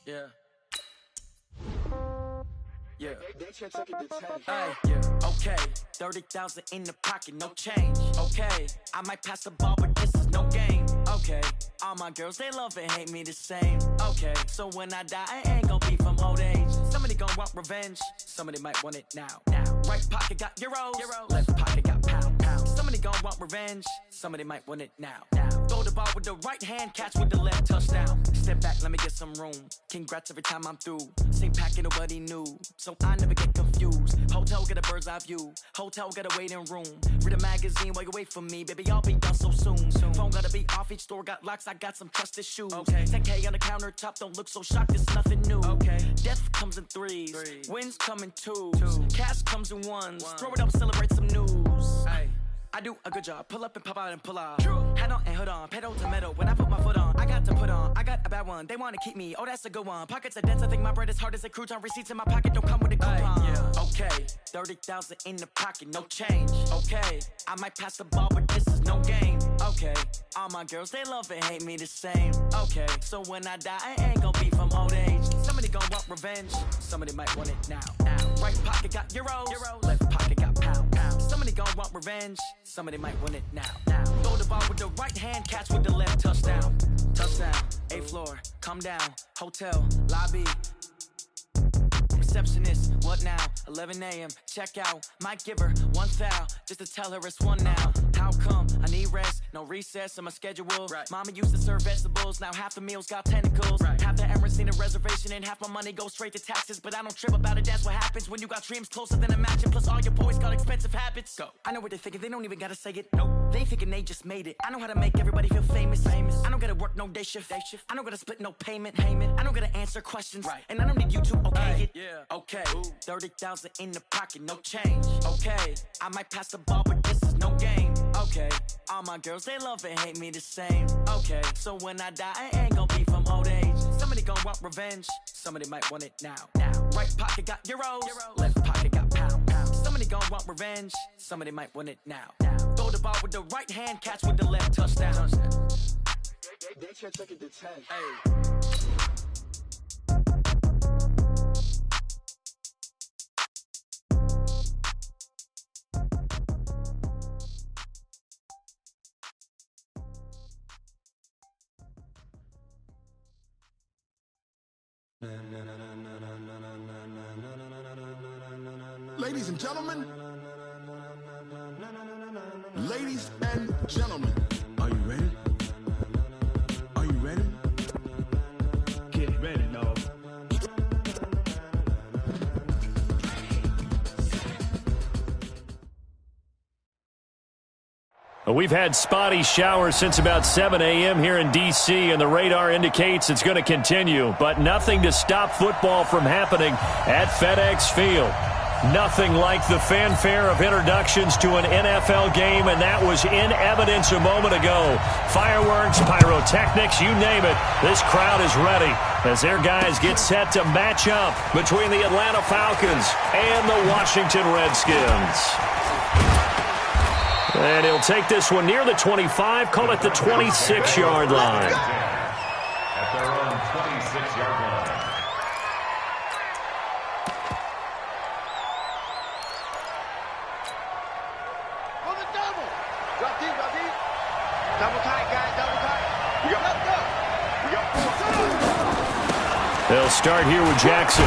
Yeah. Yeah. Hey, yeah. Okay. 30,000 in the pocket, no change. Okay. I might pass the ball, but this is no game. Okay. All my girls, they love and hate me the same. Okay. So when I die, I ain't gon' be from old age. Somebody gon' want revenge. Somebody might want it now. Right pocket got euros. Left pocket got pound. Somebody gon' want revenge. Somebody might want it now. Throw the ball with the right hand, catch with the left, touchdown. Step back, let me get some room. Congrats every time I'm through. Same packet, nobody knew. So I never get confused. Hotel get a bird's eye view. Hotel got a waiting room. Read a magazine while you wait for me. Baby, I'll be done so soon. Phone gotta be off, each store got locks. I got some trusted shoes. 10K on the countertop, don't look so shocked, it's nothing new. Death comes in threes. Wins come in twos. Cash comes in ones. Throw it up, celebrate some news. I do a good job. Pull up and pop out and pull out. Head on and hood on. Pedal to metal. When I put my foot on, I got to put on. I got a bad one. They want to keep me. Oh, that's a good one. Pockets are dense. I think my bread is hard as a crouton. Receipts in my pocket don't come with a coupon. Okay. 30,000 in the pocket. No change. Okay. I might pass the ball, but this is no game. Okay. All my girls, they love and hate me the same. Okay. So when I die, I ain't gon' be from old age. Somebody gon' want revenge. Somebody might want it now. Right pocket got euros. Left pocket got pound. Somebody gon' want revenge. Somebody might want it now. Throw the ball with the right hand, catch with the left, touchdown. Touchdown, 8th floor, come down, hotel, lobby. Receptionist, what now? 11 a.m., check out. Might give her one foul, just to tell her it's one now. How come? I need rest, no recess on my schedule. Mama used to serve vegetables, now half the meals got tentacles. Half the Emirates need a reservation and half my money goes straight to taxes. But I don't trip about it, that's what happens when you got dreams closer than a match. And plus all your boys got expensive habits. Go. I know what they're thinking, they don't even gotta say it. Nope. They thinking they just made it. I know how to make everybody feel famous. I don't gotta work no day shift. I don't gotta split no payment. I don't gotta answer questions. And I don't need you to okay it. Okay, 30,000 in the pocket, no change. Okay, I might pass the ball, but this is no game. Okay, all my girls, they love and hate me the same. Okay, so when I die, I ain't gon' be from old age. Somebody gon' want revenge. Somebody might want it now. Right pocket got euros. Left pocket got pound. Somebody gon' want revenge. Somebody might want it now. Throw the ball with the right hand, catch with the left, touchdown. They can't take it to 10. Ladies and gentlemen, ladies and gentlemen, are you ready? Are you ready? Get ready, dog. We've had spotty showers since about 7 a.m. here in D.C., and the radar indicates it's going to continue, but nothing to stop football from happening at FedEx Field. Nothing like the fanfare of introductions to an NFL game, and that was in evidence a moment ago. Fireworks, pyrotechnics, you name it. This crowd is ready as their guys get set to match up between the Atlanta Falcons and the Washington Redskins. And he'll take this one near the 25, call it the 26-yard line. At their own 26-yard line. For the double. Drop deep, drop deep. Double tight, guys, double tight. We got They'll start here with Jackson.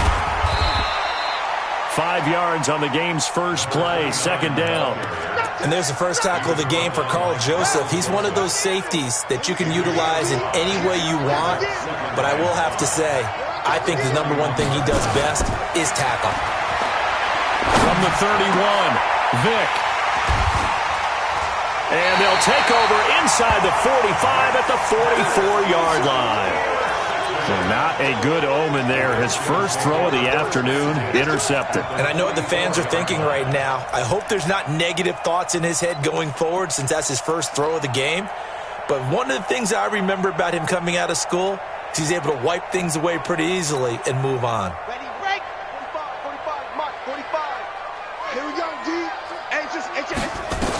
5 yards on the game's first play, second down. And there's the first tackle of the game for Carl Joseph. He's one of those safeties that you can utilize in any way you want. But I will have to say, I think the number one thing he does best is tackle. From the 31, Vick. And they'll take over inside the 45 at the 44-yard line. So not a good omen there. His first throw of the afternoon intercepted. And I know what the fans are thinking right now. I hope there's not negative thoughts in his head going forward since that's his first throw of the game. But one of the things I remember about him coming out of school is he's able to wipe things away pretty easily and move on. ready, break. 45, Mark, 45. Here we go, D.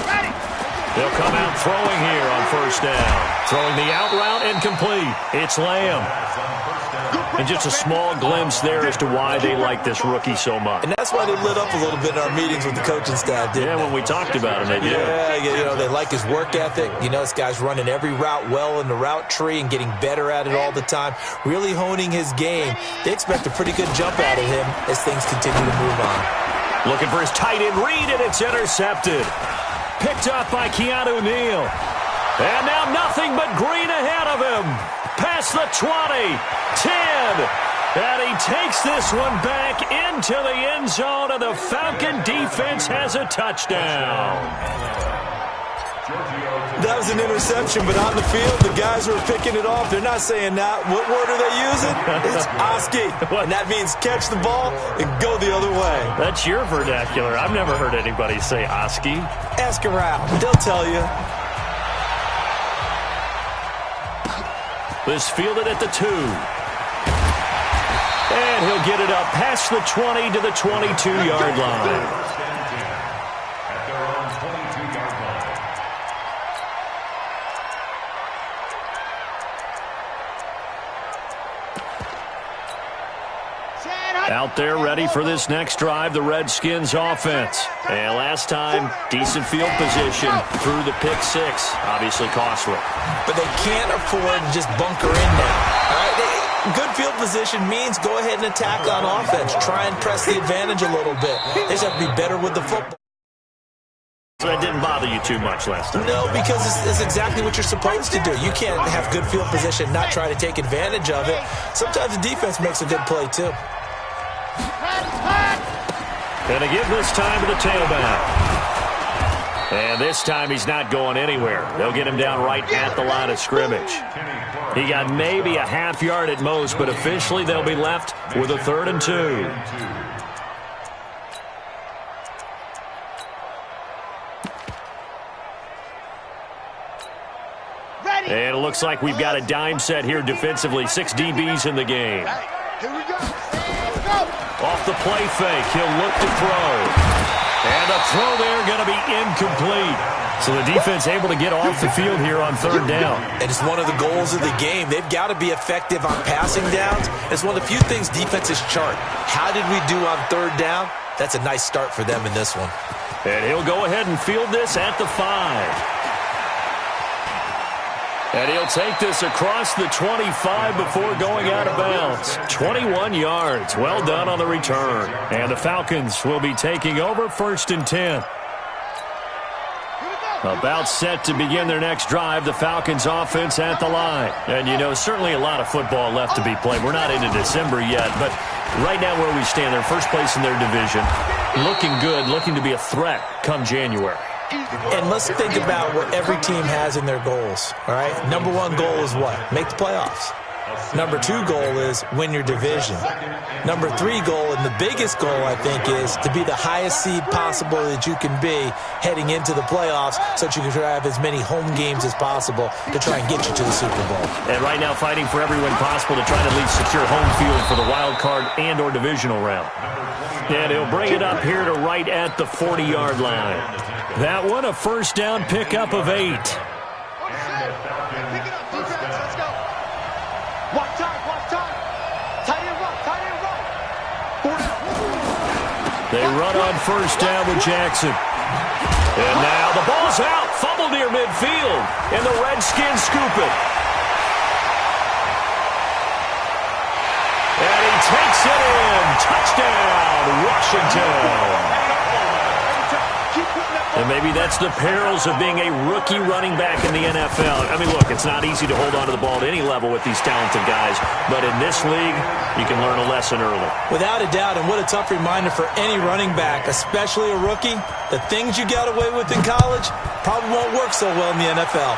Ready. They'll come out throwing here on first down. Throwing the out route incomplete. It's Lamb. And just a small glimpse there as to why they like this rookie so much. And that's why they lit up a little bit in our meetings with the coaching staff, didn't they? When we talked about him, they did. Yeah, they like his work ethic. This guy's running every route well in the route tree and getting better at it all the time, really honing his game. They expect a pretty good jump out of him as things continue to move on. Looking for his tight end read, and it's intercepted. Picked up by Keanu Neal. And now nothing but green ahead of him. Past the 20, 10, and he takes this one back into the end zone, and the Falcon defense has a touchdown. That was an interception, but on the field, the guys who are picking it off, they're not saying that. What word are they using? It's Oski, and that means catch the ball and go the other way. That's your vernacular. I've never heard anybody say Oski. Ask around. They'll tell you. This fielded at the 2. And he'll get it up past the 20 to the 22-yard line. At their own 22-yard line. Out there ready for this next drive, the Redskins offense. And last time, decent field position through the pick 6. Obviously costly. But they can't afford to just bunker in now. All right? Good field position means go ahead and attack on offense. Try and press the advantage a little bit. They just have to be better with the football. So that didn't bother you too much last time? No, because it's exactly what you're supposed to do. You can't have good field position, not try to take advantage of it. Sometimes the defense makes a good play, too. And they give this time to the tailback. And this time he's not going anywhere. They'll get him down right at the line of scrimmage. He got maybe a half yard at most, but officially they'll be left with a 3rd and 2. And it looks like we've got a dime set here defensively. 6 DBs in the game. Here we go. Off the play fake, he'll look to throw. And the throw there going to be incomplete. So the defense able to get off the field here on 3rd down. And it's one of the goals of the game. They've got to be effective on passing downs. It's one of the few things defenses chart. How did we do on 3rd down? That's a nice start for them in this one. And he'll go ahead and field this at the 5. And he'll take this across the 25 before going out of bounds. 21 yards. Well done on the return. And the Falcons will be taking over 1st and 10. About set to begin their next drive, the Falcons offense at the line. And, certainly a lot of football left to be played. We're not into December yet, but right now where we stand, they're first place in their division. Looking good, looking to be a threat come January. And let's think about what every team has in their goals, all right? Number 1 goal is what? Make the playoffs. Number 2 goal is win your division. Number 3 goal, and the biggest goal, I think, is to be the highest seed possible that you can be heading into the playoffs so that you can have as many home games as possible to try and get you to the Super Bowl. And right now fighting for every win possible to try to at least secure home field for the wild card and or divisional round. And he'll bring it up here to right at the 40-yard line. That one a 1st down pickup of 8. They run on 1st down with Jackson. And now the ball's out. Fumble near midfield. And the Redskins scoop it. And he takes it in. Touchdown, Washington. And maybe that's the perils of being a rookie running back in the NFL. I mean, look, it's not easy to hold on to the ball at any level with these talented guys. But in this league, you can learn a lesson early. Without a doubt, and what a tough reminder for any running back, especially a rookie. The things you got away with in college probably won't work so well in the NFL.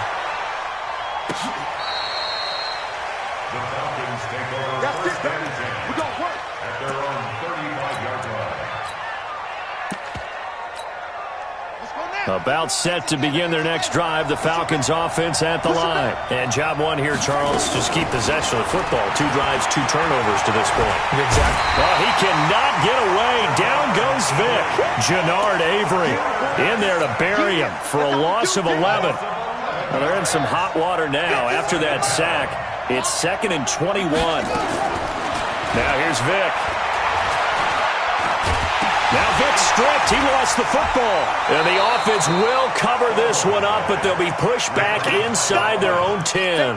The Falcons take over first and 10. We're going to work at their own 35-yard line. About set to begin their next drive, the Falcons offense at the line. And job one here, Charles, just keep possession of the football. 2 drives, 2 turnovers to this point. Exactly. Well, he cannot get away. Down goes Vic. Jannard Avery in there to bury him for a loss of 11. Well, they're in some hot water now. After that sack, it's 2nd and 21. Now here's Vic. Now Vic stripped. He lost the football. And the offense will cover this one up, but they'll be pushed back inside their own 10.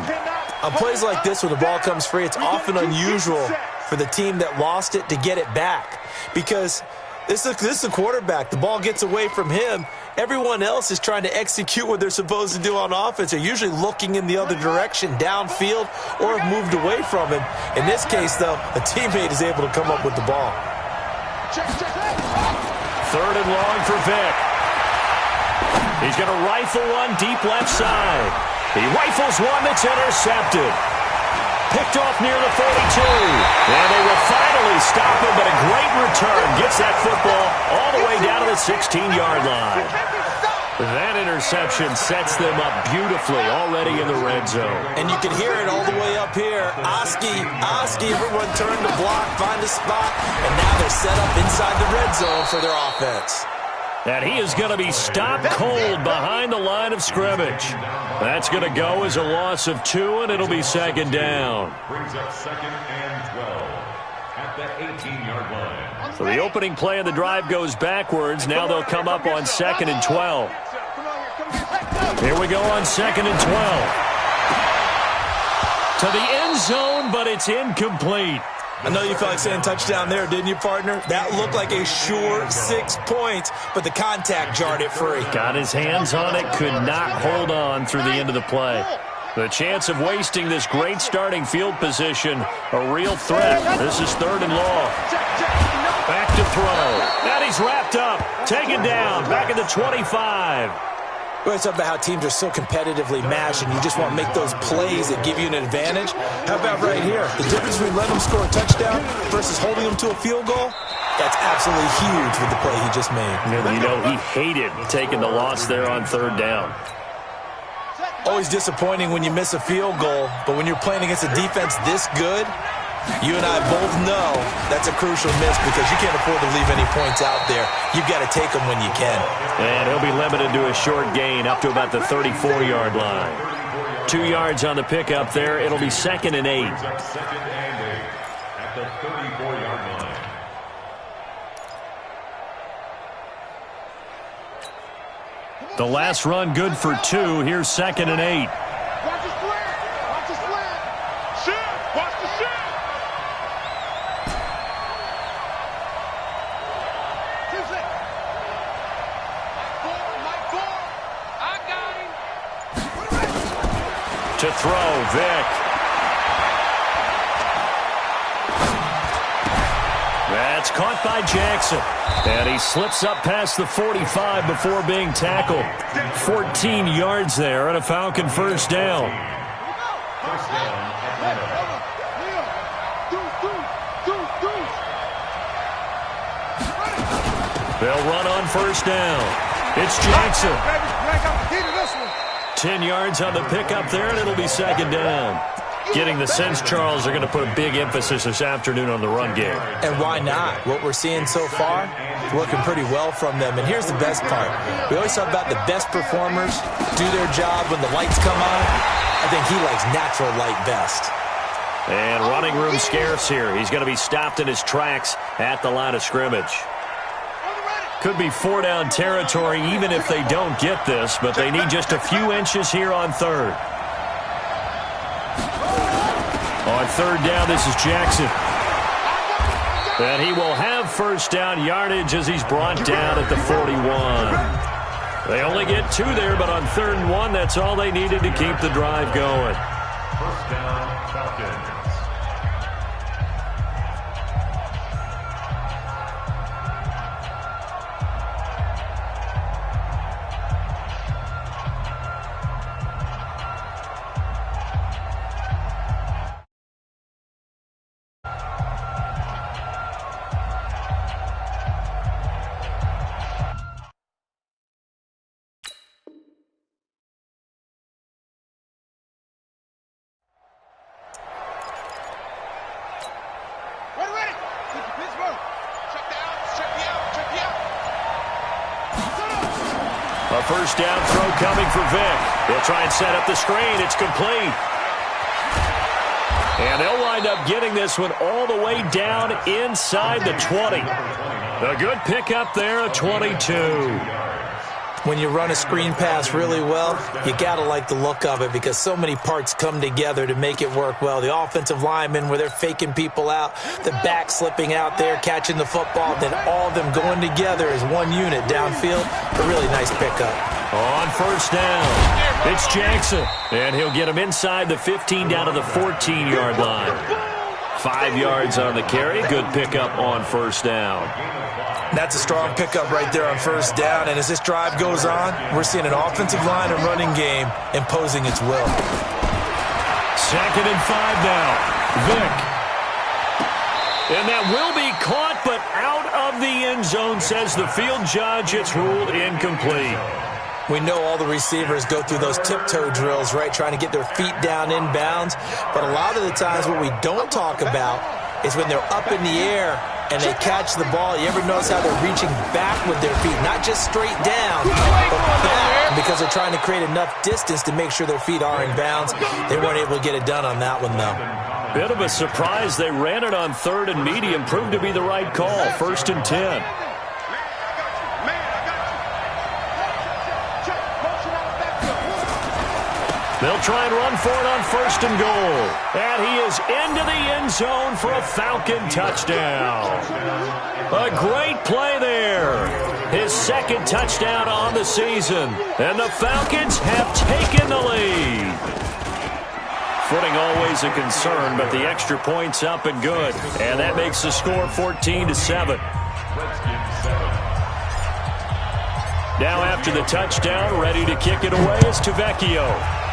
On plays like this, when the ball comes free, it's often unusual for the team that lost it to get it back. Because this is a quarterback. The ball gets away from him. Everyone else is trying to execute what they're supposed to do on offense. They're usually looking in the other direction, downfield, or have moved away from him. In this case, though, a teammate is able to come up with the ball. 3rd and long for Vic. He's going to rifle one deep left side. He rifles one that's intercepted. Picked off near the 42. And they will finally stop him, but a great return gets that football all the way down to the 16-yard line. That interception sets them up beautifully already in the red zone. And you can hear it all the way up here. Oski, everyone turned to block, find a spot, and now they're set up inside the red zone for their offense. And he is going to be stopped cold behind the line of scrimmage. That's going to go as a loss of 2, and it'll be 2nd down. Brings up 2nd and 12 at the 18-yard line. So the opening play of the drive goes backwards. Now they'll come up on 2nd and 12. Here we go on 2nd and 12. To the end zone, but it's incomplete. I know you felt like saying touchdown there, didn't you, partner? That looked like a sure 6 points, but the contact jarred it free. Got his hands on it, could not hold on through the end of the play. The chance of wasting this great starting field position, a real threat. This is 3rd and long. Back to throw. And he's wrapped up. Taken down. Back at the 25. We always talk about how teams are so competitively matched, and you just want to make those plays that give you an advantage. How about right here? The difference between letting them score a touchdown versus holding them to a field goal, that's absolutely huge with the play he just made. You know, he hated taking the loss there on 3rd down. Always disappointing when you miss a field goal, but when you're playing against a defense this good, you and I both know that's a crucial miss because you can't afford to leave any points out there. You've got to take them when you can. And he'll be limited to a short gain up to about the 34-yard line. 2 yards on the pickup there. It'll be 2nd and 8. 2nd and 8 at the 34-yard line. The last run good for 2. Here's 2nd and 8. Watch the slant. Watch the slant. Shoot. Watch the shoot. To throw, Vic. That's caught by Jackson. And he slips up past the 45 before being tackled. 14 yards there and a Falcon 1st down. First down, Atlanta. They'll run on 1st down. It's Jackson. 10 yards on the pickup there, and it'll be 2nd down. Getting the sense, Charles, they're going to put a big emphasis this afternoon on the run game. And why not? What we're seeing so far, working pretty well from them. And here's the best part. We always talk about the best performers do their job when the lights come on. I think he likes natural light best. And running room scarce here. He's going to be stopped in his tracks at the line of scrimmage. Could be 4-down territory even if they don't get this, but they need just a few inches here on 3rd. On 3rd down, this is Jackson. And he will have 1st down yardage as he's brought down at the 41. They only get 2 there, but on 3rd and 1, that's all they needed to keep the drive going. 1st down, Falcons. first down throw coming for Vic. He'll try and set up the screen. It's complete. And they'll wind up getting this one all the way down inside the 20. A good pickup there, a 22. When you run a screen pass really well, you got to like the look of it because so many parts come together to make it work well. The offensive linemen, where they're faking people out, the back slipping out there, catching the football, then all of them going together as one unit downfield. A really nice pickup. On first down, it's Jackson, and he'll get him inside the 15 down to the 14-yard line. 5 yards on the carry. Good pickup on first down. That's a strong pickup right there on first down, and as this drive goes on, we're seeing an offensive line and running game imposing its will. 2nd and 5 now. Vic. And that will be caught, but out of the end zone, says the field judge. It's ruled incomplete. We know all the receivers go through those tiptoe drills, right, trying to get their feet down inbounds. But a lot of the times what we don't talk about is when they're up in the air and they catch the ball. You ever notice how they're reaching back with their feet, not just straight down, but back, because they're trying to create enough distance to make sure their feet are in bounds. They weren't able to get it done on that one, though. Bit of a surprise. They ran it on 3rd and medium. Proved to be the right call. 1st and 10. They'll try and run for it on 1st and goal. And he is into the end zone for a Falcon touchdown. A great play there. His 2nd touchdown on the season. And the Falcons have taken the lead. Footing always a concern, but the extra point's up and good. And that makes the score 14-7. Now after the touchdown, ready to kick it away is Tavecchio.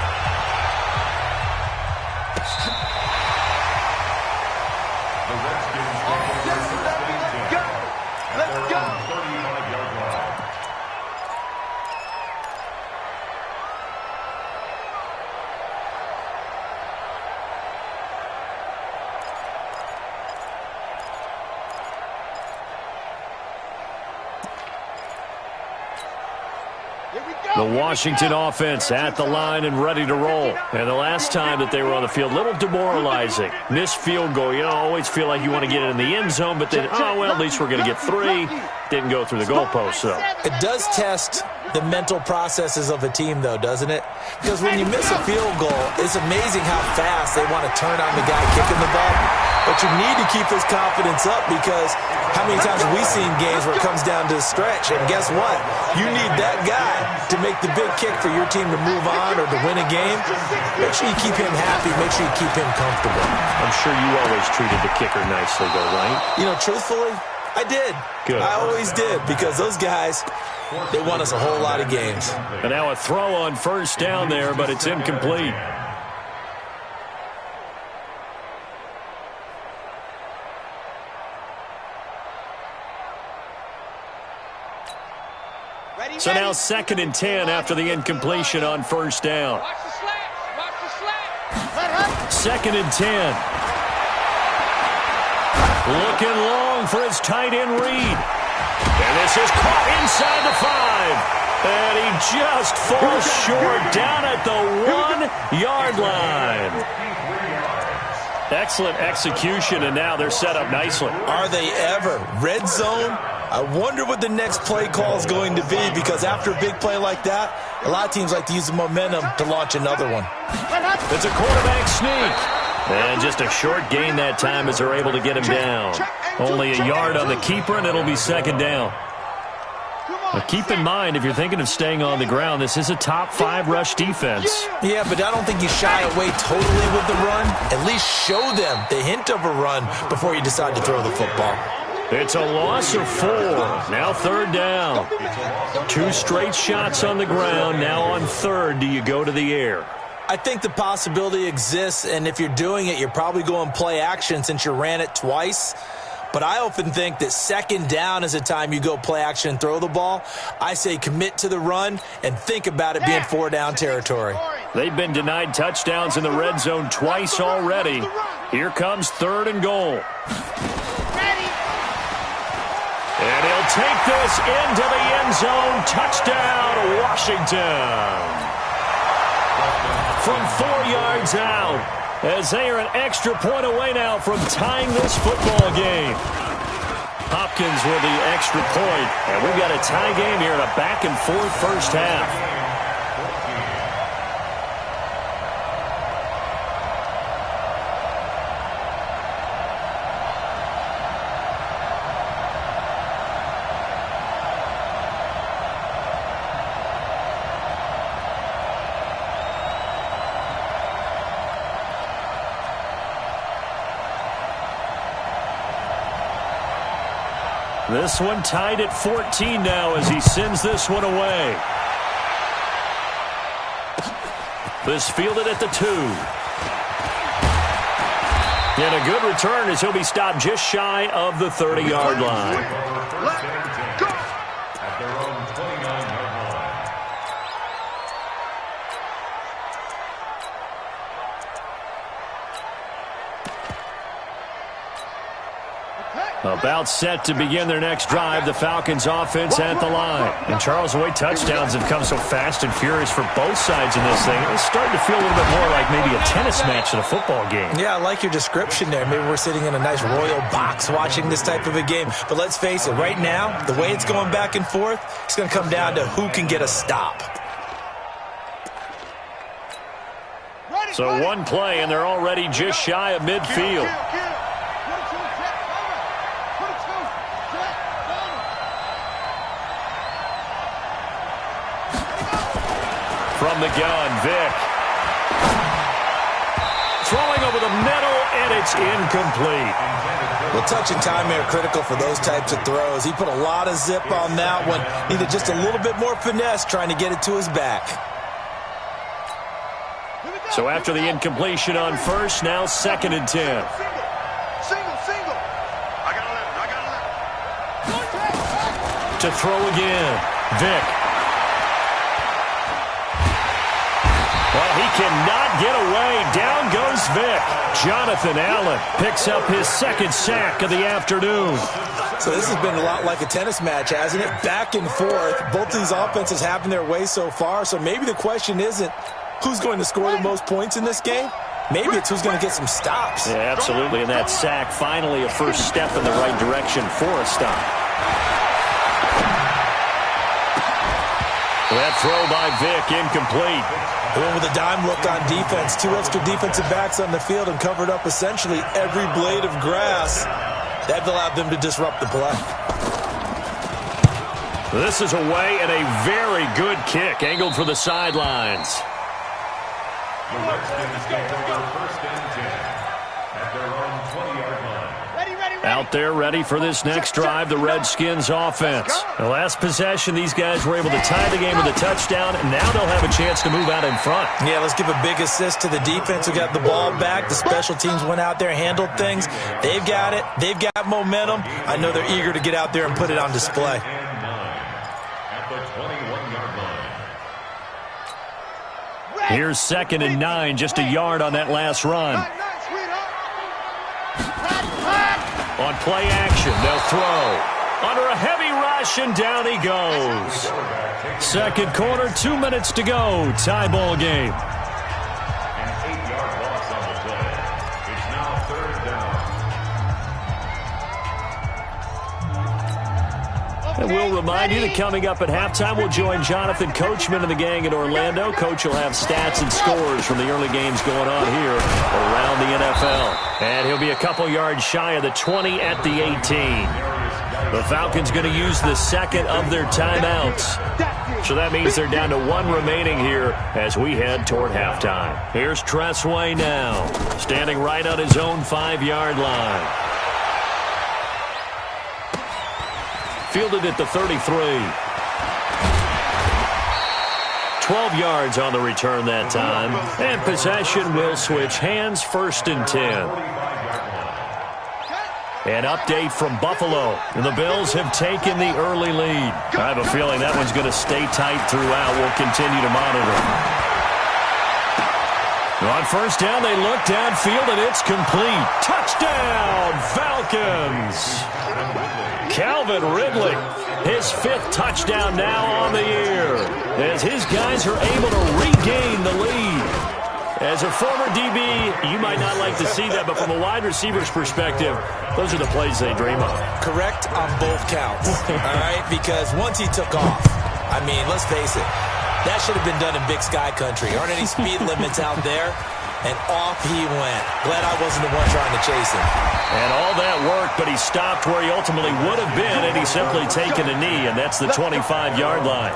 The Washington offense at the line and ready to roll. And the last time that they were on the field, a little demoralizing. Missed field goal. You know, always feel like you want to get it in the end zone, but then, oh, well, at least we're going to get 3. Didn't go through the goalpost, so. It does test the mental processes of a team, though, doesn't it? Because when you miss a field goal, it's amazing how fast they want to turn on the guy kicking the ball. But you need to keep his confidence up because how many times have we seen games where it comes down to a stretch? And guess what? You need that guy to make the big kick for your team to move on or to win a game. Make sure you keep him happy. Make sure you keep him comfortable. I'm sure you always treated the kicker nicely, though, right? You know, truthfully, I did. Good. I always did because those guys, they won us a whole lot of games. And now a throw on first down there, but it's incomplete. So now 2nd and 10 after the incompletion on first down. 2nd and 10. Looking long for his tight end Reed. And this is caught inside the 5. And he just falls short down at the 1-yard line. Excellent execution, and now they're set up nicely. Are they ever? Red zone? I wonder what the next play call is going to be because after a big play like that, a lot of teams like to use the momentum to launch another one. It's a quarterback sneak. And just a short gain that time as they're able to get him down. Only a yard on the keeper, and it'll be 2nd down. Now keep in mind, if you're thinking of staying on the ground, this is a top 5 rush defense. Yeah, but I don't think you shy away totally with the run. At least show them the hint of a run before you decide to throw the football. It's a loss of 4. Now 3rd down. 2 straight shots on the ground. Now on 3rd, do you go to the air? I think the possibility exists, and if you're doing it, you're probably going play action since you ran it twice. But I often think that 2nd down is a time you go play action and throw the ball. I say commit to the run and think about it being 4-down territory. They've been denied touchdowns in the red zone twice already. Here comes 3rd and goal. And he'll take this into the end zone. Touchdown, Washington. From 4 yards out, as they are an extra point away now from tying this football game. Hopkins with the extra point, and we've got a tie game here in a back-and-forth first half. This one tied at 14 now as he sends this one away. This fielded at the 2. And a good return as he'll be stopped just shy of the 30-yard line. At their own 29-yard line. About set to begin their next drive, the Falcons offense at the line. And Charles, the way touchdowns have come so fast and furious for both sides in this thing, it's starting to feel a little bit more like maybe a tennis match in a football game. Yeah, I like your description there. Maybe we're sitting in a nice royal box watching this type of a game. But let's face it, right now, the way it's going back and forth, it's going to come down to who can get a stop. So one play, and they're already just shy of midfield. From the gun, Vick. Throwing over the middle, and it's incomplete. Well, touch and time are critical for those types of throws. He put a lot of zip on that one. Needed just a little bit more finesse trying to get it to his back. So after the incompletion on first, now 2nd and 10. Single. To throw again, Vick. Well, he cannot get away. Down goes Vick. Jonathan Allen picks up his 2nd sack of the afternoon. So this has been a lot like a tennis match, hasn't it? Back and forth. Both of these offenses having their way so far. So maybe the question isn't who's going to score the most points in this game. Maybe it's who's going to get some stops. Yeah, absolutely. And that sack, finally a first step in the right direction for a stop. That throw by Vick, incomplete. The one with a dime look on defense. 2 extra defensive backs on the field and covered up essentially every blade of grass. That allowed them to disrupt the play. This is away and a very good kick, angled for the sidelines. The Redskins go for their 1st and 10 at their own 20-yard line. Out there ready for this next drive, the Redskins offense. The last possession, these guys were able to tie the game with a touchdown, and now they'll have a chance to move out in front. Yeah, let's give a big assist to the defense who got the ball back. The special teams went out there, handled things. They've got it. They've got momentum. I know they're eager to get out there and put it on display. At the 21-yard line. Here's 2nd and 9, just a yard on that last run. On play action, they'll throw. Under a heavy rush, and down he goes. 2nd quarter, 2 minutes to go. Tie ball game. An 8-yard loss on the play. It's now 3rd down. And we'll remind you that coming up at halftime, we'll join Jonathan Coachman and the gang in Orlando. Coach will have stats and scores from the early games going on here around the NFL. And he'll be a couple yards shy of the 20 at the 18. The Falcons going to use the 2nd of their timeouts. So that means they're down to 1 remaining here as we head toward halftime. Here's Tressway now, standing right on his own 5-yard line. Fielded at the 33. 12 yards on the return that time. And possession will switch hands, 1st and 10. An update from Buffalo. And the Bills have taken the early lead. I have a feeling that one's going to stay tight throughout. We'll continue to monitor. On 1st down, they look downfield, and it's complete. Touchdown, Falcons! Calvin Ridley, his 5th touchdown now on the year, as his guys are able to regain the lead. As a former DB, you might not like to see that, but from a wide receiver's perspective, those are the plays they dream of. Correct on both counts, all right? Because once he took off, I mean, let's face it, that should have been done in Big Sky Country. Aren't any speed limits out there? And off he went. Glad I wasn't the one trying to chase him. And all that worked, but he stopped where he ultimately would have been, and he's simply taken a knee, and that's the 25-yard line.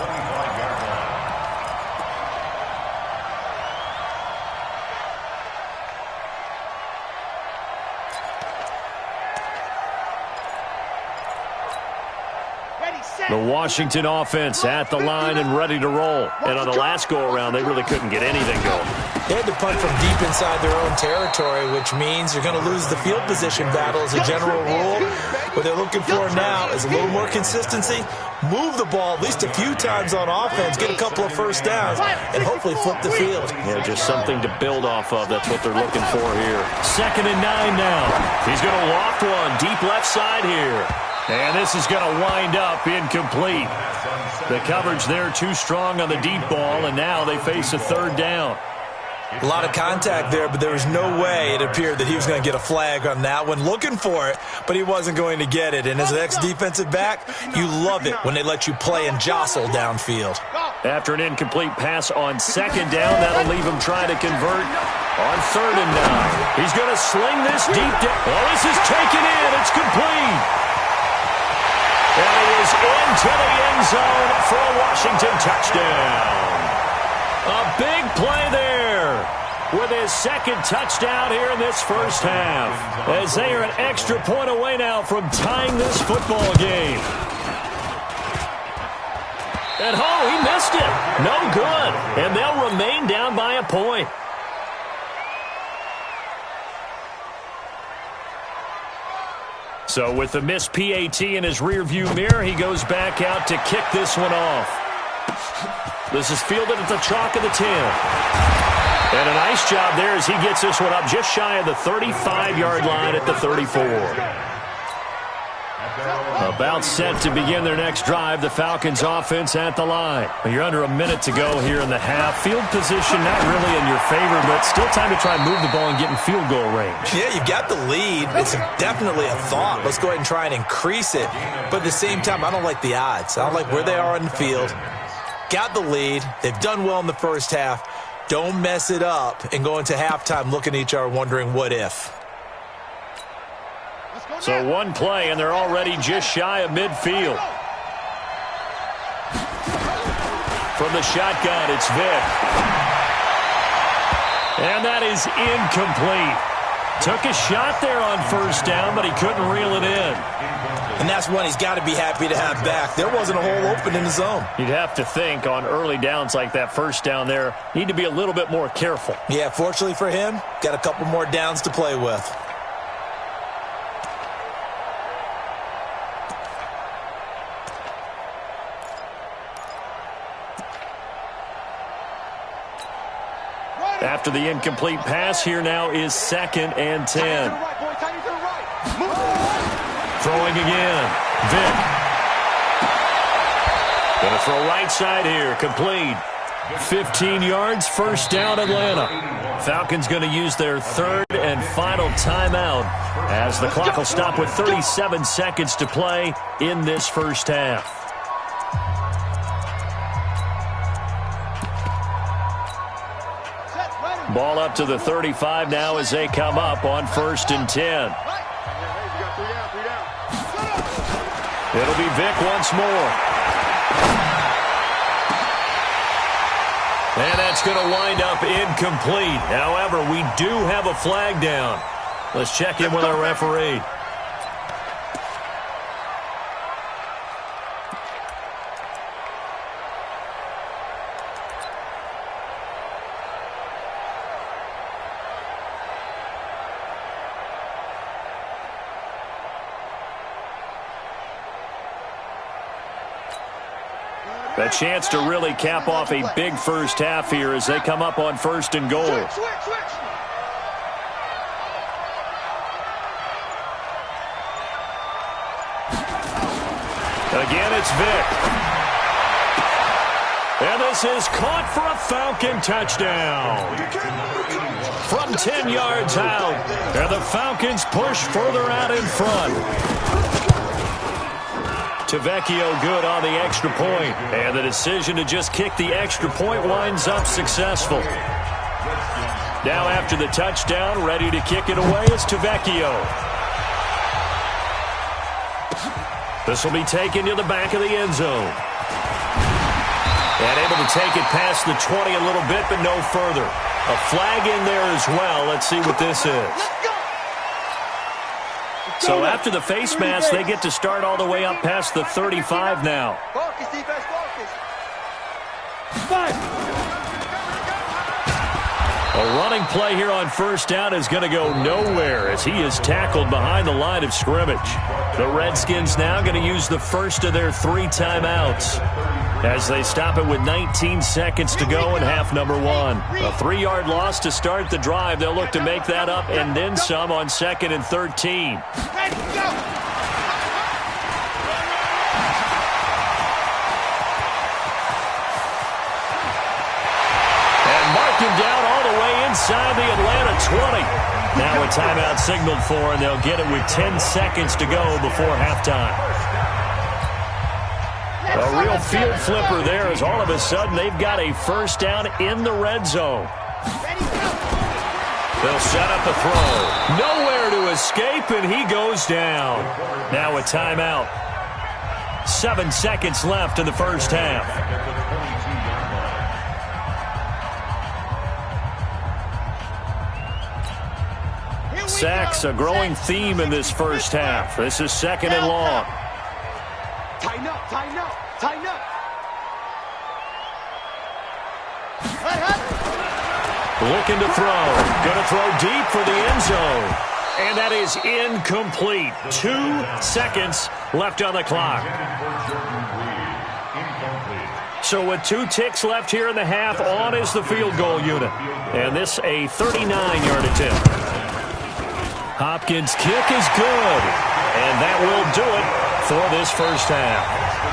The Washington offense at the line and ready to roll. And on the last go-around, they really couldn't get anything going. They had to punt from deep inside their own territory, which means you're going to lose the field position battle as a general rule. What they're looking for now is a little more consistency, move the ball at least a few times on offense, get a couple of first downs, and hopefully flip the field. Yeah, just something to build off of. That's what they're looking for here. 2nd and 9 now. He's going to loft one deep left side here. And this is going to wind up incomplete. The coverage there too strong on the deep ball, and now they face a 3rd down. A lot of contact there, but there was no way it appeared that he was going to get a flag on that one. Looking for it, but he wasn't going to get it. And as an ex-defensive back, you love it when they let you play and jostle downfield. After an incomplete pass on 2nd down, that'll leave him trying to convert on 3rd and 9. He's going to sling this deep down. Oh, this is taken in. It's complete. And he is into the end zone for a Washington touchdown. A big play there with his 2nd touchdown here in this first half, as they are an extra point away now from tying this football game. And he missed it. No good. And they'll remain down by a point. So with the missed PAT in his rearview mirror, he goes back out to kick this one off. This is fielded at the chalk of the 10. And a nice job there as he gets this one up just shy of the 35-yard line at the 34. About set to begin their next drive, the Falcons offense at the line. You're under a minute to go here in the half. Field position not really in your favor, but still time to try and move the ball and get in field goal range. Yeah, you've got the lead. It's definitely a thought. Let's go ahead and try and increase it. But at the same time, I don't like the odds. I don't like where they are on the field. Got the lead. They've done well in the first half. Don't mess it up and go into halftime looking at each other wondering what if. So one play, and they're already just shy of midfield. From the shotgun, it's Vick. And that is incomplete. Took a shot there on 1st down, but he couldn't reel it in. And that's one he's got to be happy to have back. There wasn't a hole open in the zone. You'd have to think on early downs like that 1st down there, need to be a little bit more careful. Yeah, fortunately for him, got a couple more downs to play with. After the incomplete pass, here now is 2nd and 10. Throwing again. Vick. Going to throw right side here. Complete. 15 yards, 1st down, Atlanta. Falcons going to use their 3rd and final timeout as the clock will stop with 37 seconds to play in this first half. Ball up to the 35 now as they come up on 1st and 10. It'll be Vick once more. And that's going to wind up incomplete. However, we do have a flag down. Let's check in with our referee. A chance to really cap off a big first half here as they come up on 1st and goal. Again, it's Vick. And this is caught for a Falcon touchdown. From 10 yards out. And the Falcons push further out in front. Tavecchio good on the extra point. And the decision to just kick the extra point winds up successful. Now after the touchdown, ready to kick it away is Tavecchio. This will be taken to the back of the end zone. And able to take it past the 20 a little bit, but no further. A flag in there as well. Let's see what this is. So after the face mask, they get to start all the way up past the 35 now. Focus, defense, focus. A running play here on first down is going to go nowhere as he is tackled behind the line of scrimmage. The Redskins now going to use the first of their 3 timeouts as they stop it with 19 seconds to go in half number 1. A 3-yard loss to start the drive. They'll look to make that up and then some on 2nd and 13. Him down all the way inside the Atlanta 20. Now a timeout signaled for, and they'll get it with 10 seconds to go before halftime. A real field flipper there as all of a sudden they've got a first down in the red zone. They'll set up a throw. Nowhere to escape, and he goes down. Now a timeout. 7 seconds left in the first half. Sacks, a growing theme in this first half. This is 2nd and long. Tighten up, tighten up, tighten up. Looking to throw. Going to throw deep for the end zone. And that is incomplete. 2 seconds left on the clock. So with 2 ticks left here in the half, on is the field goal unit. And this a 39-yard attempt. Hopkins' kick is good, and that will do it for this first half.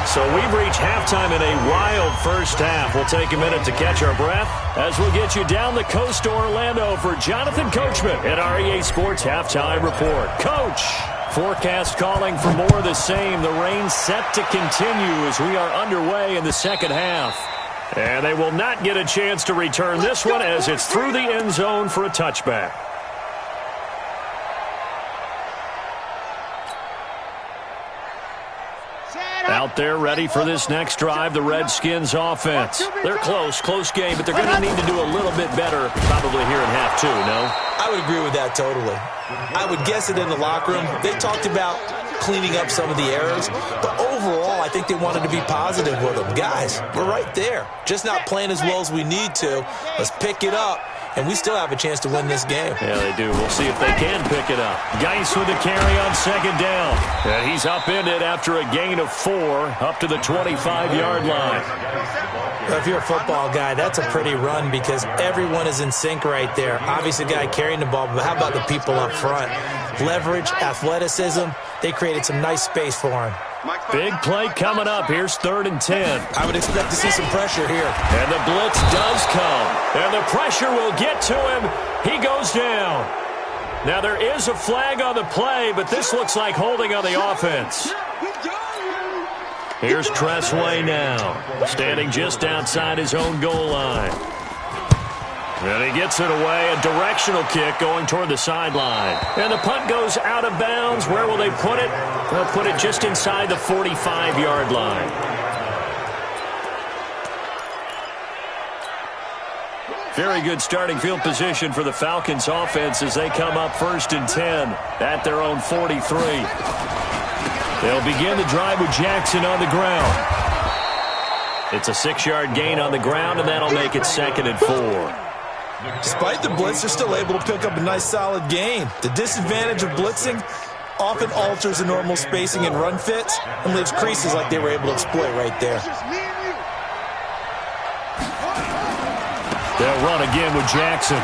So we've reached halftime in a wild first half. We'll take a minute to catch our breath as we'll get you down the coast to Orlando for Jonathan Coachman at our EA Sports Halftime Report. Coach, forecast calling for more of the same. The rain set to continue as we are underway in the second half. And they will not get a chance to return this one as it's through the end zone for a touchback. Out there ready for this next drive, the Redskins offense. They're close game, but they're going to need to do a little bit better probably here in half 2, no? I would agree with that totally. I would guess it in the locker room. They talked about cleaning up some of the errors, but overall I think they wanted to be positive with them. Guys, we're right there. Just not playing as well as we need to. Let's pick it up. And we still have a chance to win this game. Yeah, they do. We'll see if they can pick it up. Geis with a carry on 2nd down. And he's upended after a gain of 4 up to the 25-yard line. Well, if you're a football guy, that's a pretty run because everyone is in sync right there. Obviously, the guy carrying the ball, but how about the people up front? Leverage, athleticism, they created some nice space for him. Big play coming up. Here's 3rd and 10. I would expect to see some pressure here. And the blitz does come. And the pressure will get to him. He goes down. Now there is a flag on the play, but this looks like holding on the offense. Here's Tressway now, standing just outside his own goal line. And he gets it away, a directional kick going toward the sideline. And the punt goes out of bounds. Where will they put it? They'll put it just inside the 45-yard line. Very good starting field position for the Falcons offense as they come up 1st and 10 at their own 43. They'll begin the drive with Jackson on the ground. It's a 6-yard gain on the ground, and that'll make it 2nd and 4. Despite the blitz, they're still able to pick up a nice solid gain. The disadvantage of blitzing often alters the normal spacing and run fits and leaves creases like they were able to exploit right there. They'll run again with Jackson.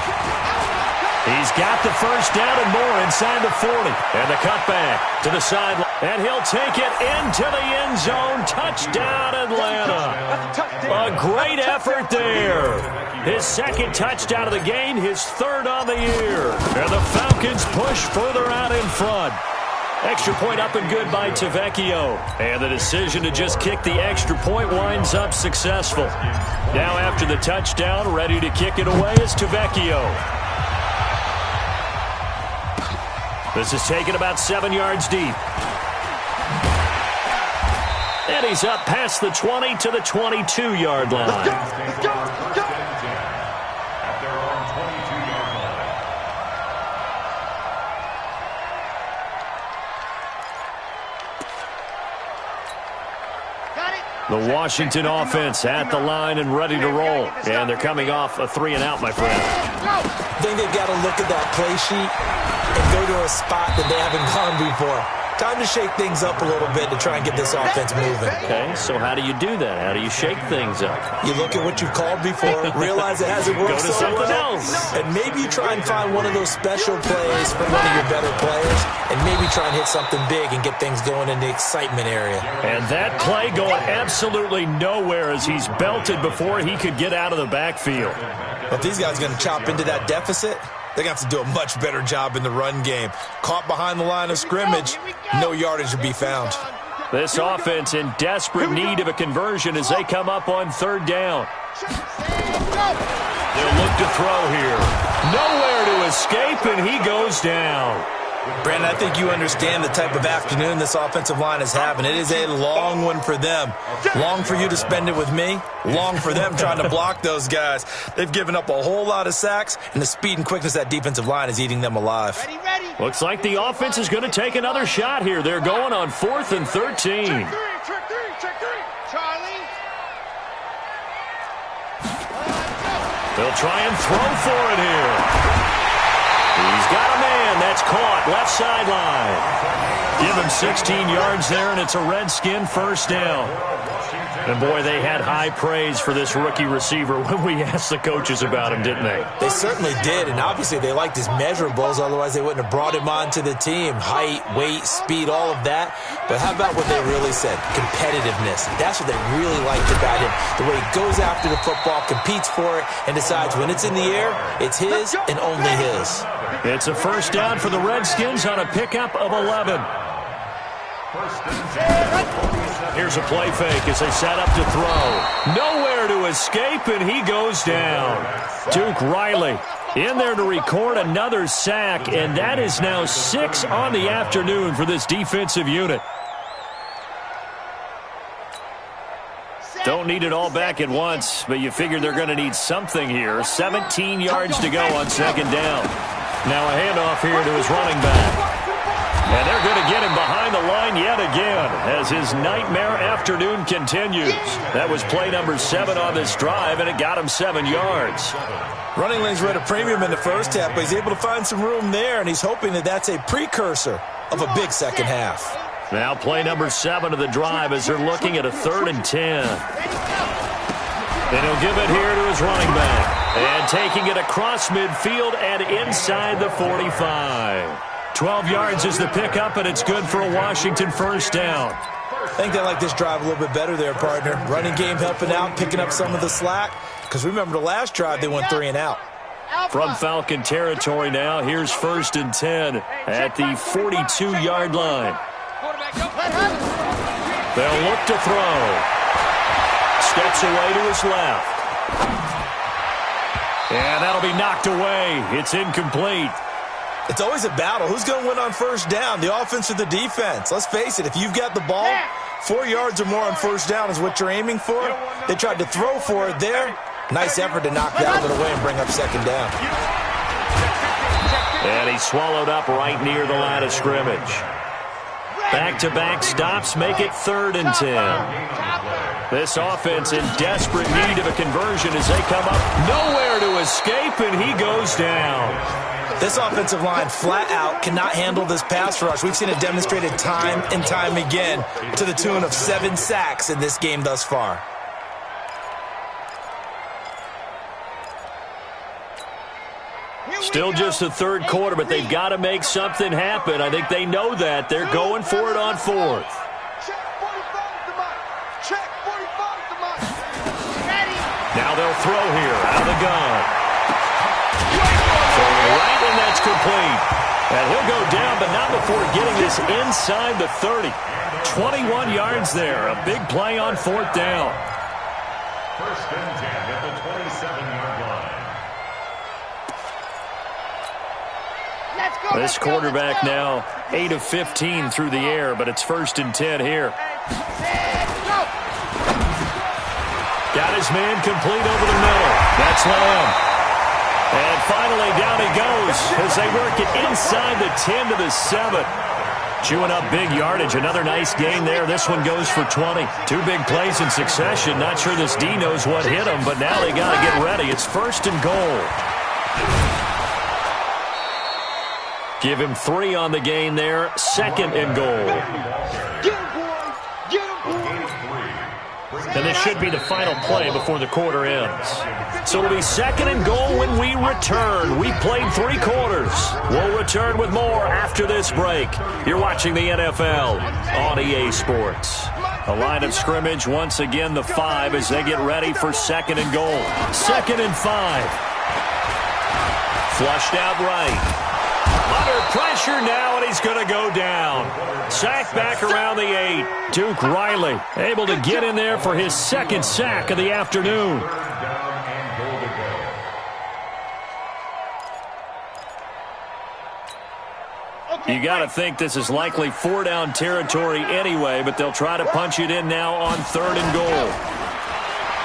He's got the first down and more inside the 40. And the cutback to the sideline. And he'll take it into the end zone. Touchdown, Atlanta. A great effort there. His second touchdown of the game, his third on the year. And the Falcons push further out in front. Extra point up and good by Tavecchio. And the decision to just kick the extra point winds up successful. Now after the touchdown, ready to kick it away is Tavecchio. This is taken about 7 yards deep. And he's up past the 20 to the 22-yard line. Let's go. At their own 22-yard line. The Washington offense at the line and ready to roll. And they're coming off a 3-and-out, my friend. I think they've got to look at that play sheet and go to a spot that they haven't gone before. Time to shake things up a little bit to try and get this offense moving. Okay, so how do you do that? How do you shake things up? You look at what you've called before, realize it hasn't worked Go to something else. and maybe you try and find one of those special plays from one of your better players, and maybe try and hit something big and get things going in the excitement area. And that play going absolutely nowhere as he's belted before he could get out of the backfield. But these guys are going to chop into that deficit. They're going to have to do a much better job in the run game. Caught behind the line of scrimmage, no yardage to be found. This offense in desperate need of a conversion as they come up on third down. They'll look to throw here. Nowhere to escape, and he goes down. Brandon, I think you understand the type of afternoon this offensive line is having. It is a long one for them. Long for you to spend it with me. Long for them trying to block those guys. They've given up a whole lot of sacks, and the speed and quickness of that defensive line is eating them alive. Looks like the offense is going to take another shot here. They're going on 4th and 13. Check three. Charlie. They'll try and throw for it here. He's got a man. That's caught. Left sideline. Give him 16 yards there, and it's a Redskin first down. And, boy, they had high praise for this rookie receiver when we asked the coaches about him, didn't they? They certainly did, and obviously they liked his measurables. Otherwise, they wouldn't have brought him onto the team. Height, weight, speed, all of that. But how about what they really said? Competitiveness. That's what they really liked about him. The way he goes after the football, competes for it, and decides when it's in the air, it's his and only his. It's a first down for the Redskins on a pickup of 11. Here's a play fake as they set up to throw. Nowhere to escape, and he goes down. Duke Riley in there to record another sack, and that is now 6 on the afternoon for this defensive unit. Don't need it all back at once, but you figure they're going to need something here. 17 yards to go on second down. Now a handoff here to his running back. And they're going to get him behind the line yet again as his nightmare afternoon continues. That was play number 7 on this drive, and it got him 7 yards. Running lanes were at a premium in the first half, but he's able to find some room there, and he's hoping that that's a precursor of a big second half. Now play number 7 of the drive as they're looking at a 3rd and 10. And he'll give it here to his running back. And taking it across midfield and inside the 45. 12 yards is the pickup, and it's good for a Washington first down. I think they like this drive a little bit better there, partner. Running game helping out, picking up some of the slack. Because remember the last drive, they went 3 and out. From Falcon territory now, here's 1st and 10 at the 42-yard line. They'll look to throw. Steps away to his left. And that'll be knocked away. It's incomplete. It's always a battle. Who's going to win on first down, the offense or the defense? Let's face it, if you've got the ball, 4 yards or more on first down is what you're aiming for. They tried to throw for it there. Nice effort to knock that one away and bring up second down. And he swallowed up right near the line of scrimmage. Back-to-back stops make it 3rd and 10. This offense in desperate need of a conversion as they come up. Nowhere to escape, and he goes down. This offensive line flat out cannot handle this pass rush. We've seen it demonstrated time and time again to the tune of 7 sacks in this game thus far. Still just the third quarter, but they've got to make something happen. I think they know that. They're going for it on fourth. Now they'll throw here out of the gun. Right, and that's complete. And he'll go down, but not before getting this inside the 30. 21 yards there. A big play on fourth down. First and 10 at the 27-yard line. This quarterback now 8 of 15 through the air, but it's first and 10 here. Got his man complete over the middle. That's Lamb. And finally down he goes as they work it inside the 10 to the 7. Chewing up big yardage. Another nice gain there. This one goes for 20. Two big plays in succession. Not sure this D knows what hit him, but now they got to get ready. It's first and goal. Give him 3 on the gain there. Second and goal. And this should be the final play before the quarter ends. So it'll be second and goal when we return. We played 3 quarters. We'll return with more after this break. You're watching the NFL on EA Sports. The line of scrimmage, once again, the 5 as they get ready for second and goal. Second and 5. Flushed out right. Under pressure now, and he's going to go down. Sack back around the 8. Duke Riley able to get in there for his second sack of the afternoon. You got to think this is likely 4-down territory anyway, but they'll try to punch it in now on third and goal.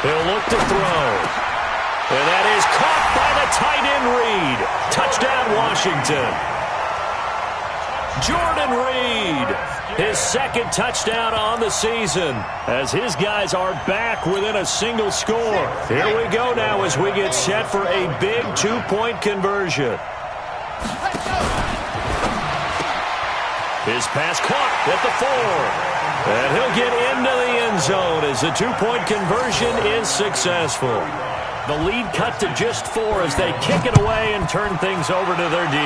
He'll look to throw. And that is caught by the tight end Reed. Touchdown, Washington. Jordan Reed, his second touchdown on the season, as his guys are back within a single score. Here we go now as we get set for a big 2-point conversion. His pass caught at the 4. And he'll get into the end zone as the 2-point conversion is successful. The lead cut to just 4 as they kick it away and turn things over to their D.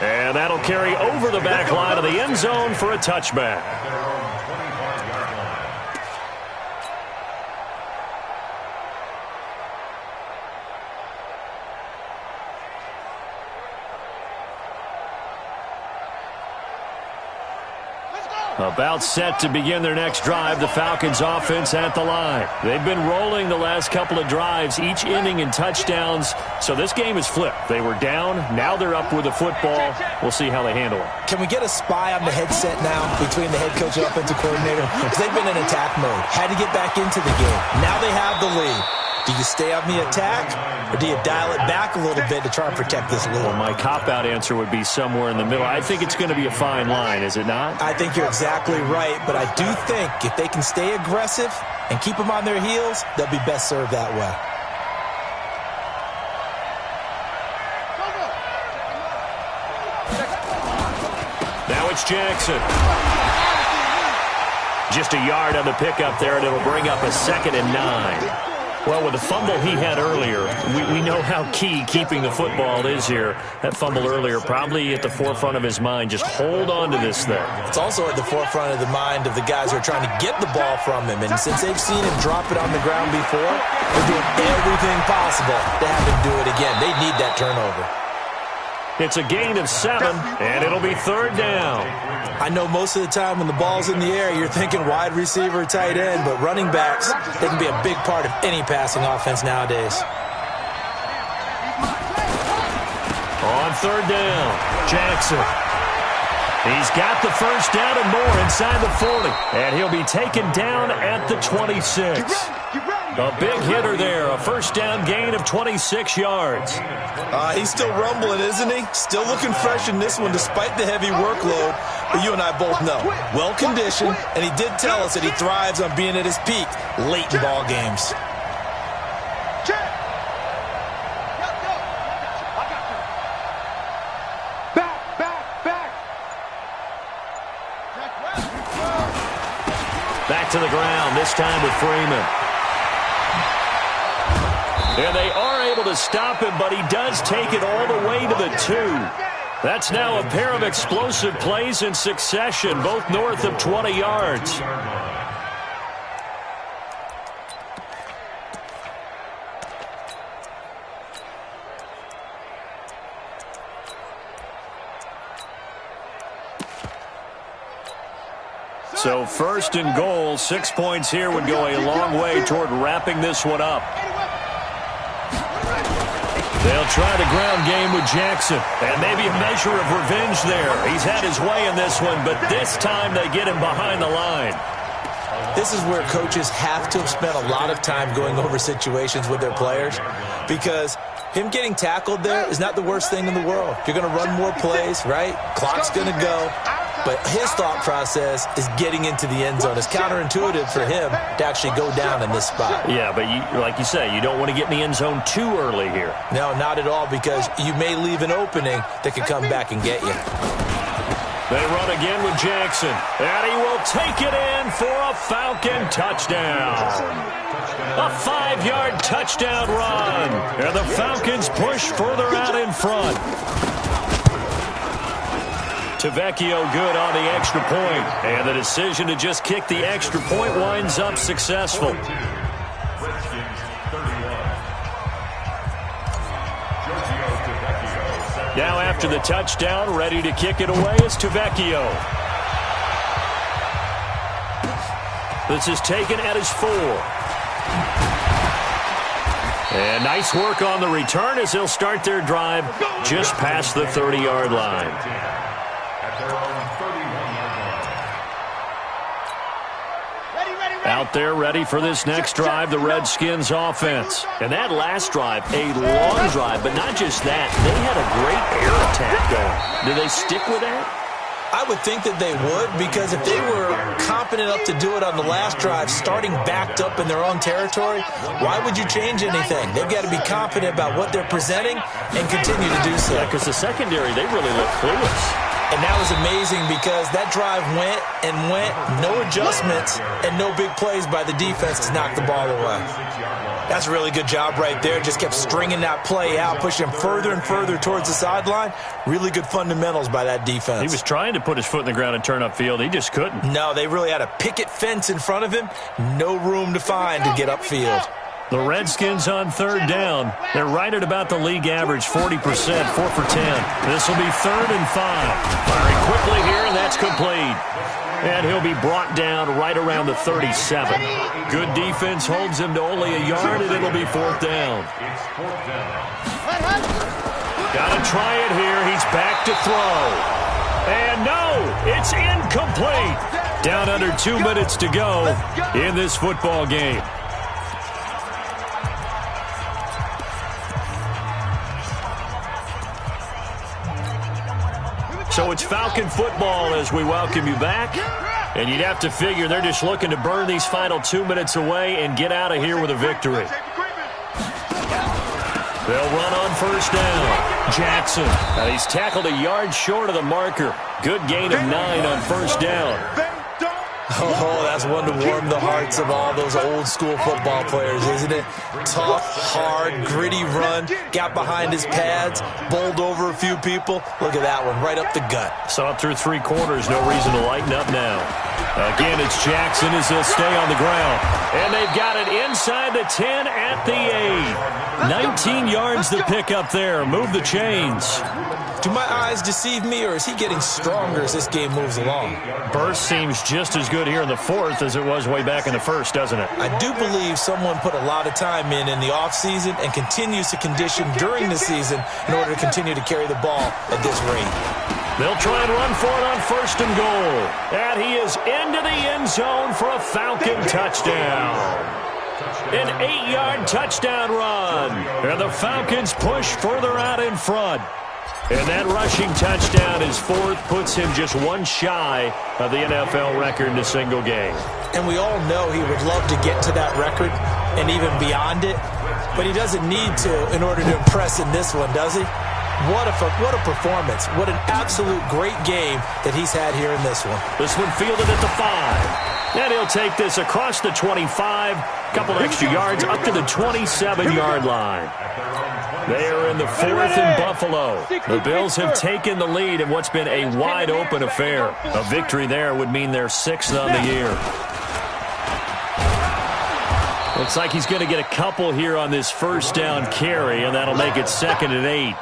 And that'll carry over the back line of the end zone for a touchback. About set to begin their next drive, the Falcons offense at the line. They've been rolling the last couple of drives, each ending in touchdowns. So this game is flipped. They were down, now they're up with the football. We'll see how they handle it. Can we get a spy on the headset now between the head coach and offensive coordinator? Because they've been in attack mode. Had to get back into the game. Now they have the lead. Do you stay on the attack, or do you dial it back a little bit to try and protect this lead? Well, my cop-out answer would be somewhere in the middle. I think it's going to be a fine line, is it not? I think you're exactly right, but I do think if they can stay aggressive and keep them on their heels, they'll be best served that way. Now it's Jackson. Just a yard on the pickup there, and it'll bring up a 2nd and 9. Well, with the fumble he had earlier, we know how key keeping the football is here. That fumble earlier probably at the forefront of his mind. Just hold on to this thing. It's also at the forefront of the mind of the guys who are trying to get the ball from him. And since they've seen him drop it on the ground before, they're doing everything possible to have him do it again. They need that turnover. It's a gain of 7, and it'll be 3rd down. I know most of the time when the ball's in the air, you're thinking wide receiver, tight end, but running backs, they can be a big part of any passing offense nowadays. On 3rd down, Jackson. He's got the first down and more inside the 40, and he'll be taken down at the 26. A big hitter there, a first down gain of 26 yards. He's still rumbling, isn't he? Still looking fresh in this one despite the heavy workload. But you and I both know, well-conditioned, and he did tell us that he thrives on being at his peak late in ball games. Back to the ground, this time with Freeman. And they are able to stop him, but he does take it all the way to the 2. That's now a pair of explosive plays in succession, both north of 20 yards. So 1st and goal, 6 points here would go a long way toward wrapping this one up. They'll try the ground game with Jackson, and maybe a measure of revenge there. He's had his way in this one, but this time they get him behind the line. This is where coaches have to have spent a lot of time going over situations with their players, because him getting tackled there is not the worst thing in the world. You're going to run more plays, right? Clock's going to go. But his thought process is getting into the end zone. It's counterintuitive for him to actually go down in this spot. Yeah, but like you say, you don't want to get in the end zone too early here. No, not at all, because you may leave an opening that could come back and get you. They run again with Jackson, and he will take it in for a Falcon touchdown. A 5-yard touchdown run, and the Falcons push further out in front. Tavecchio good on the extra point, and the decision to just kick the extra point winds up successful. Now after the touchdown, ready to kick it away is Tavecchio. This is taken at his 4. And nice work on the return as they'll start their drive just past the 30-yard line. Out there ready for this next drive, the Redskins offense. And that last drive, a long drive, but not just that. They had a great air attack going. Do they stick with that? I would think that they would, because if they were competent enough to do it on the last drive, starting backed up in their own territory, why would you change anything? They've got to be confident about what they're presenting and continue to do so. Yeah, because the secondary, they really look clueless. And that was amazing because that drive went and went, no adjustments, and no big plays by the defense to knock the ball away. That's a really good job right there. Just kept stringing that play out, pushing him further and further towards the sideline. Really good fundamentals by that defense. He was trying to put his foot in the ground and turn upfield. He just couldn't. No, they really had a picket fence in front of him. No room to find to get upfield. The Redskins on 3rd down. They're right at about the league average, 40%, 4 for 10. This will be 3rd and 5. Firing quickly here, and that's complete. And he'll be brought down right around the 37. Good defense holds him to only a yard, and it'll be 4th down. Got to try it here. He's back to throw. And no, it's incomplete. Down under 2 minutes to go in this football game. So it's Falcon football as we welcome you back. And you'd have to figure they're just looking to burn these final 2 minutes away and get out of here with a victory. They'll run on 1st down. Jackson. He's tackled a yard short of the marker. Good gain of 9 on 1st down. Oh, that's one to warm the hearts of all those old-school football players, isn't it? Tough, hard, gritty run. Got behind his pads, bowled over a few people. Look at that one, right up the gut. Saw it through 3 quarters. No reason to lighten up now. Again, it's Jackson as he'll stay on the ground. And they've got it inside the 10 at the 8. 19 yards to pick up there. Move the chains. Do my eyes deceive me, or is he getting stronger as this game moves along? Burst seems just as good here in the 4th as it was way back in the 1st, doesn't it? I do believe someone put a lot of time in the offseason and continues to condition during the season in order to continue to carry the ball at this rate. They'll try and run for it on 1st and goal. And he is into the end zone for a Falcon touchdown. An 8-yard touchdown run. And the Falcons push further out in front. And that rushing touchdown is 4th, puts him just one shy of the NFL record in a single game. And we all know he would love to get to that record and even beyond it, but he doesn't need to in order to impress in this one, does he? What a performance. What an absolute great game that he's had here in this one. This one fielded at the 5. And he'll take this across the 25, couple extra yards up to the 27-yard line. They are in the 4th in Buffalo. The Bills have taken the lead in what's been a wide-open affair. A victory there would mean they're 6th on the year. Looks like he's going to get a couple here on this first down carry, and that'll make it 2nd and 8.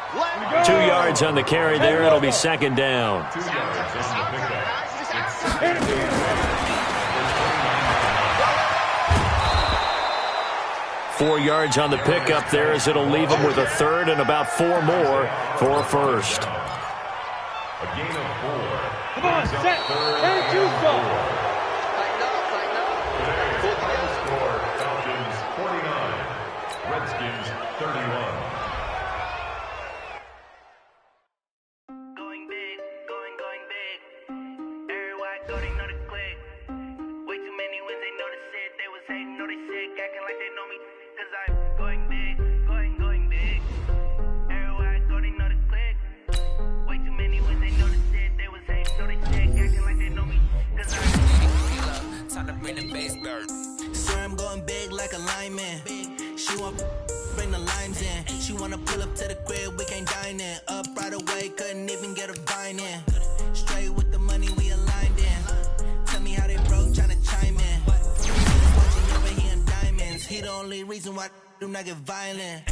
2 yards on the carry there. It'll be 2nd down. 4 yards on the pickup there as it'll leave him with a 3rd and about 4 more for a first. A gain of 4. Come on, set. Turn to go. Score, Falcons 49, Redskins 31. Going big, going big. Everywhere I go, they know the click. Way too many wins, they know the shit. They was hating, know they sick, acting like they know me. Cause I'm going big, going big. Everywhere I go, they know the click. Way too many wins, they know the shit. They was hating, know they sick, acting like they know me. Cause I'm time to bring the bass bird. Swear I'm going big like a lineman. She want bring the limes in. She wanna pull up to the crib, we can't dine in. Up right away, couldn't even get a vine in. Straight with the money, we aligned in. Tell me how they broke, tryna chime in. Watching over here in diamonds. He the only reason why do not get violent.